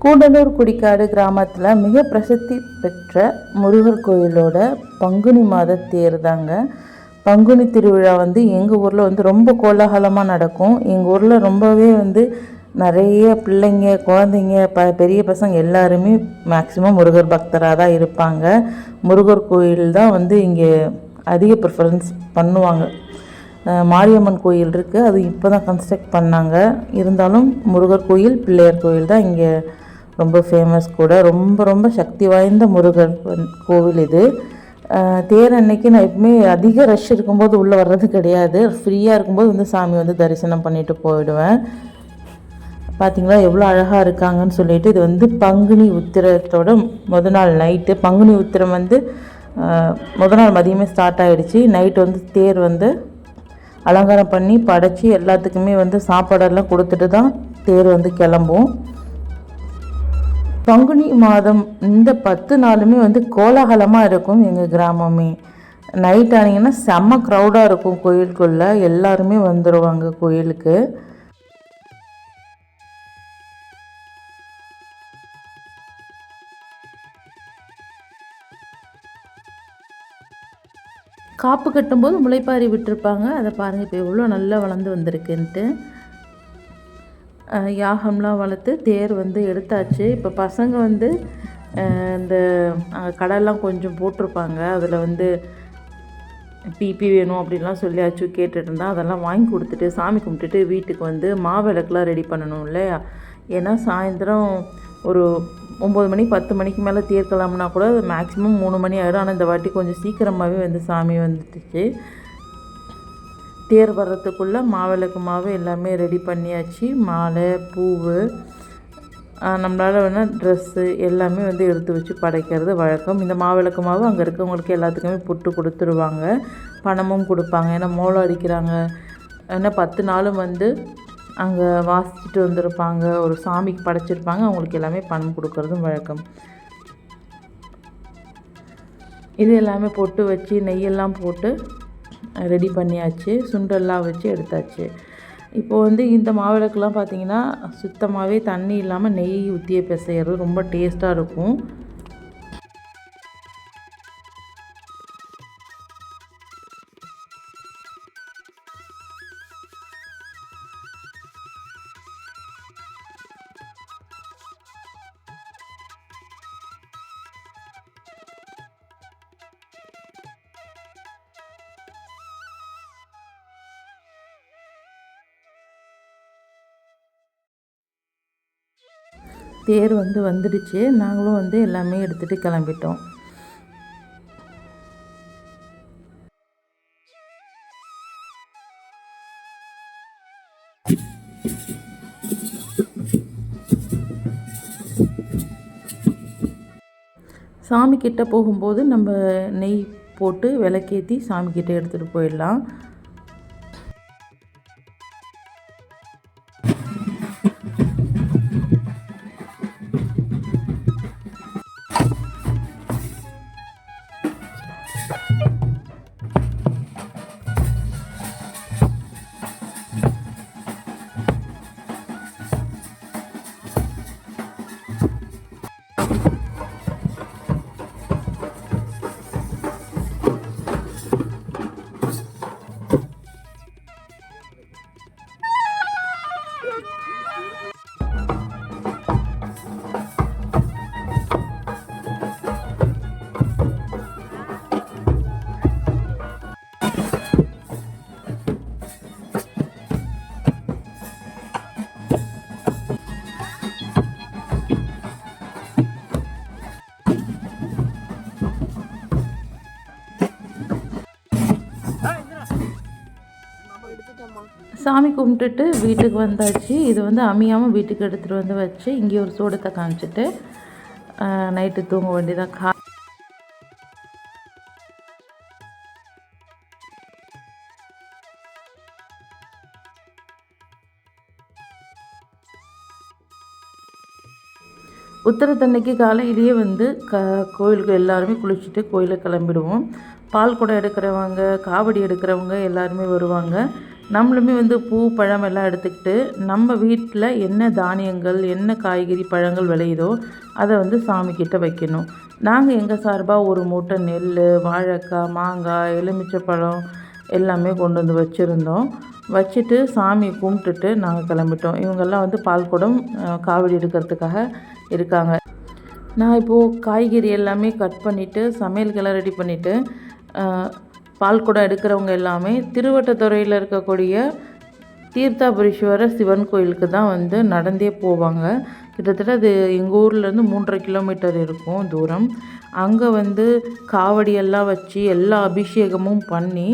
கூடலூர் குடிக்காடு கிராமத்தில் மிக பிரசித்தி பெற்ற முருகர் கோயிலோட பங்குனி மாத தேர் தாங்க. பங்குனி திருவிழா எங்கள் ஊரில் ரொம்ப கோலாகலமாக நடக்கும். எங்கள் ஊரில் ரொம்பவே நிறைய பிள்ளைங்க, குழந்தைங்க, பெரிய பசங்க எல்லாருமே மேக்சிமம் முருகர் பக்தராக தான் இருப்பாங்க. முருகர் கோயில் தான் இங்கே அதிக ப்ரிஃபரன்ஸ் பண்ணுவாங்க. மாரியம்மன் கோயில் இருக்குது, அது இப்போ தான் கன்ஸ்ட்ரக்ட் பண்ணாங்க. இருந்தாலும் முருகர் கோயில், பிள்ளையார் கோயில் தான் இங்கே ரொம்ப ஃபேமஸ் கூட. ரொம்ப ரொம்ப சக்தி வாய்ந்த முருகர் கோவில் இது. தேர் அன்னைக்கு நான் எப்பவுமே அதிக ரஷ் இருக்கும்போது உள்ளே வர்றது கிடையாது. ஃப்ரீயாக இருக்கும்போது சாமி தரிசனம் பண்ணிட்டு போயிடுவேன். பார்த்திங்களா எவ்வளோ அழகாக இருக்காங்கன்னு சொல்லிட்டு. இது பங்குனி உத்திரத்தோட முதல் நாள் நைட்டு. பங்குனி உத்திரம் முதல் நாள் மதியமே ஸ்டார்ட் ஆகிடுச்சு. நைட்டு தேர் அலங்காரம் பண்ணி படைச்சி எல்லாத்துக்குமே சாப்பாடெல்லாம் கொடுத்துட்டு தான் தேர் கிளம்பும். பங்குனி மாதம் இந்த 10 நாளுமே கோலாகலமாக இருக்கும் எங்கள் கிராமமே. நைட் ஆனிங்கன்னா செம்ம க்ரௌடாக இருக்கும் கோயிலுக்குள்ளே. எல்லாருமே வந்துடுவாங்க கோயிலுக்கு. காப்பு கட்டும்போது முளைப்பாரி விட்டுருப்பாங்க. அதை பாருங்கள் இப்போ எவ்வளோ நல்லா வளர்ந்து வந்திருக்குன்ட்டு. யாகம்லாம் வளர்த்து தேர் எடுத்தாச்சு. இப்போ பசங்க இந்த கடலாம் கொஞ்சம் போட்டிருப்பாங்க. அதில் பிபி வேணும் அப்படின்லாம் சொல்லியாச்சு கேட்டுட்டு இருந்தால் அதெல்லாம் வாங்கி கொடுத்துட்டு சாமி கும்பிட்டுட்டு வீட்டுக்கு மாவிளக்குலாம் ரெடி பண்ணணும் இல்லையா. ஏன்னா சாயந்தரம் ஒரு 9 மணி 10 மணிக்கு மேலே தேர் கிளம்புனா கூட மேக்ஸிமம் 3 மணி ஆகிடும். ஆனால் இந்த வாட்டி கொஞ்சம் சீக்கிரமாகவே சாமி வந்துடுச்சு. தேர் வர்றதுக்குள்ளே மாவிளக்கு மாவு எல்லாமே ரெடி பண்ணியாச்சு. மாலை, பூவு, நம்மளால் வேணால் ட்ரெஸ்ஸு எல்லாமே எடுத்து வச்சு படைக்கிறது வழக்கம். இந்த மாவிளக்கு மாவு அங்கே இருக்கவங்களுக்கு எல்லாத்துக்குமே புட்டு கொடுத்துருவாங்க. பணமும் கொடுப்பாங்க. ஏன்னா மோளம் அடிக்கிறாங்க. ஏன்னா 10 நாளும் அங்கே வாசிச்சுட்டு வந்திருப்பாங்க. ஒரு சாமிக்கு படைச்சிருப்பாங்க. அவங்களுக்கு எல்லாமே பணம் கொடுக்கறதும் வழக்கம். இது எல்லாமே பொட்டு வச்சு நெய்யெல்லாம் போட்டு ரெடி பண்ணியாச்சு. சுண்டெல்லாம் வச்சு எடுத்தாச்சு. இப்போது இந்த மாவிளக்குலாம் பார்த்திங்கன்னா சுத்தமாகவே தண்ணி இல்லாமல் நெய் ஊற்றியே பிசைகிறது ரொம்ப டேஸ்ட்டாக இருக்கும். தேர் வந்துடுச்சு. நாங்களும் எல்லாமே எடுத்துகிட்டு கிளம்பிட்டோம். சாமி கிட்ட போகும்போது நம்ம நெய் போட்டு விளக்கேற்றி சாமிக்கிட்ட எடுத்துகிட்டு போயிடலாம். சாமி கும்பிட்டுட்டு வீட்டுக்கு வந்தாச்சு. இது அமியாமல் வீட்டுக்கு எடுத்துகிட்டு வச்சு இங்கே ஒரு சூடத்தை காமிச்சிட்டு நைட்டு தூங்க வேண்டியதான். உத்திரத்தன்னைக்கு காலையிலேயே கோயிலுக்கு எல்லாருமே குளிச்சுட்டு கோயிலுக்கு கிளம்பிடுவோம். பால் குடம் எடுக்கிறவங்க, காவடி எடுக்கிறவங்க எல்லாருமே வருவாங்க. நம்மளுமே வந்து பூ பழம் எல்லாம் எடுத்துக்கிட்டு நம்ம வீட்டில் என்ன தானியங்கள் என்ன காய்கறி பழங்கள் விளையுதோ அதை வந்து சாமிக்கிட்ட வைக்கணும். நாங்கள் எங்கள் சார்பாக ஒரு மூட்டை நெல், வாழைக்காய், மாங்காய், எலுமிச்சைப்பழம் எல்லாமே கொண்டு வந்து வச்சுருந்தோம். வச்சுட்டு சாமி கும்பிட்டுட்டு நாங்கள் கிளம்பிட்டோம். இவங்கெல்லாம் வந்து பால்குடம் காவடி எடுக்கிறதுக்காக இருக்காங்க. நான் இப்போது காய்கறி எல்லாமே கட் பண்ணிவிட்டு சமையலுக்கெல்லாம் ரெடி பண்ணிவிட்டு பால்குடம் எடுக்கிறவங்க எல்லாமே திருவட்டத்துறையில் இருக்கக்கூடிய தீர்த்தாபுரீஸ்வரர் சிவன் கோயிலுக்கு தான் வந்து நடந்தே போவாங்க. கிட்டத்தட்ட அது எங்கள் ஊர்லேருந்து 3.5 கிலோமீட்டர் இருக்கும் தூரம். அங்கே வந்து காவடியெல்லாம் வச்சு எல்லா அபிஷேகமும் பண்ணி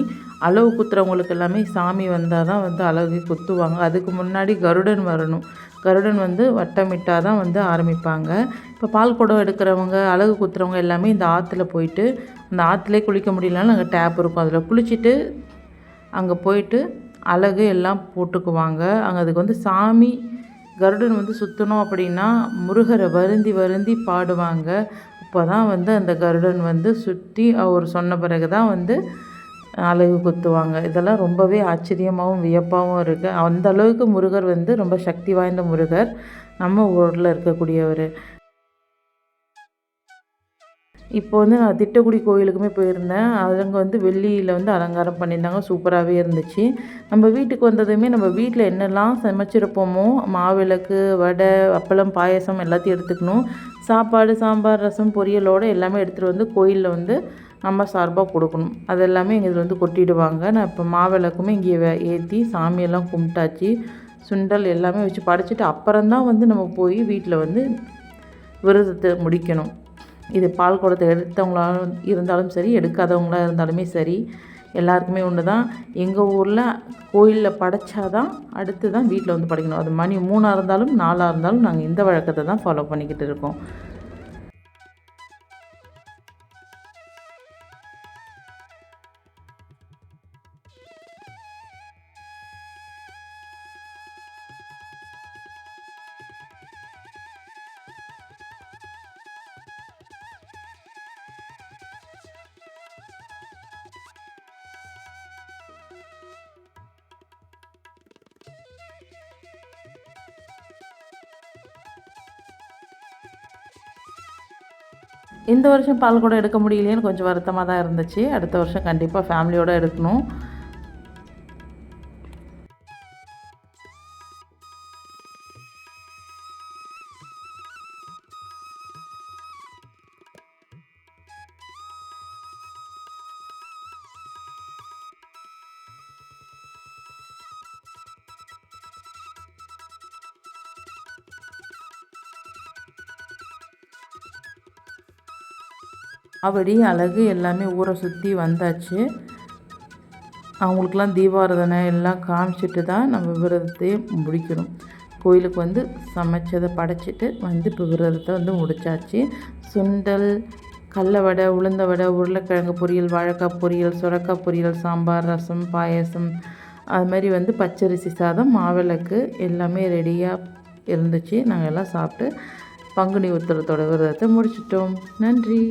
அளவு குத்துறவங்களுக்கு எல்லாமே சாமி வந்தால் தான் வந்து அழகு குத்துவாங்க. அதுக்கு முன்னாடி கருடன் வரணும். கருடன் வந்து வட்டமிட்டால் தான் வந்து ஆரம்பிப்பாங்க. இப்போ பால் குடம் எடுக்கிறவங்க அழகு குத்துறவங்க எல்லாமே இந்த ஆற்றுல போயிட்டு அந்த ஆற்றுலேயே குளிக்க முடியலனாலும் அங்கே டேப் இருக்கும், அதில் குளிச்சுட்டு அங்கே போயிட்டு அழகு எல்லாம் போட்டுக்குவாங்க. அங்கே அதுக்கு வந்து சாமி கருடன் வந்து சுற்றணும் அப்படின்னா முருகரை வருந்தி வருந்தி பாடுவாங்க. அப்போ தான் வந்து அந்த கருடன் வந்து சுற்றி அவர் சொன்ன பிறகு தான் வந்து அழகு குத்துவாங்க. இதெல்லாம் ரொம்பவே ஆச்சரியமாகவும் வியப்பாகவும் இருக்குது. அந்த அளவுக்கு முருகர் வந்து ரொம்ப சக்தி வாய்ந்த முருகர், நம்ம ஊரில் இருக்கக்கூடியவர். இப்போ வந்து நான் திட்டக்குடி கோயிலுக்குமே போயிருந்தேன். அங்கே வந்து வெள்ளியில் வந்து அலங்காரம் பண்ணியிருந்தாங்க, சூப்பராகவே இருந்துச்சு. நம்ம வீட்டுக்கு வந்ததுமே நம்ம வீட்டில் என்னெல்லாம் சமைச்சிருப்போமோ மாவிளக்கு, வடை, அப்பளம், பாயசம் எல்லாத்தையும் எடுத்துக்கணும். சாப்பாடு, சாம்பார், ரசம், பொரியலோடு எல்லாமே எடுத்துகிட்டு வந்து கோயிலில் வந்து நம்ம சார்பாக கொடுக்கணும். அது எல்லாமே எங்கள் இதில் வந்து கொட்டிடுவாங்க. நான் இப்போ மாவிளக்குமே இங்கே ஏற்றி சாமியெல்லாம் கும்பிட்டாச்சு. சுண்டல் எல்லாமே வச்சு படைச்சிட்டு அப்புறம்தான் வந்து நம்ம போய் வீட்டில் வந்து விரதத்தை முடிக்கணும். இது பால் குடத்தை எடுத்தவங்களாக இருந்தாலும் சரி, எடுக்காதவங்களாக இருந்தாலுமே சரி, எல்லாருக்குமே ஒன்று தான். எங்கள் ஊரில் கோயிலில் படைச்சாதான் அடுத்து தான் வீட்டில் வந்து படைக்கணும். அது மணி 3 இருந்தாலும் 4 இருந்தாலும் நாங்கள் இந்த வழக்கத்தை தான் ஃபாலோ பண்ணிக்கிட்டு இருக்கோம். இந்த வருஷம் பால் குடம் எடுக்க முடியலையேன்னு கொஞ்சம் வருத்தமாக தான் இருந்துச்சு. அடுத்த வருஷம் கண்டிப்பாக ஃபேமிலியோடு எடுக்கணும். காவடி அழகு எல்லாமே ஊரை சுற்றி வந்தாச்சு. அவங்களுக்கெல்லாம் தீபாராதனை எல்லாம் காமிச்சிட்டு தான் நம்ம விரதத்தையே முடிக்கணும். கோயிலுக்கு வந்து சமைச்சதை படைச்சிட்டு வந்து இப்போ விரதத்தை வந்து முடித்தாச்சு. சுண்டல், கடல வடை, உளுந்த வடை, உருளைக்கிழங்கு பொரியல், வாழைக்காய் பொரியல், சுரக்காய் பொரியல், சாம்பார், ரசம், பாயசம், அது மாதிரி வந்து பச்சரிசி சாதம், மாவிளக்கு எல்லாமே ரெடியாக இருந்துச்சு. நாங்கள் எல்லாம் சாப்பிட்டு பங்குனி உத்திரத்தோட விரதத்தை முடிச்சிட்டோம். நன்றி.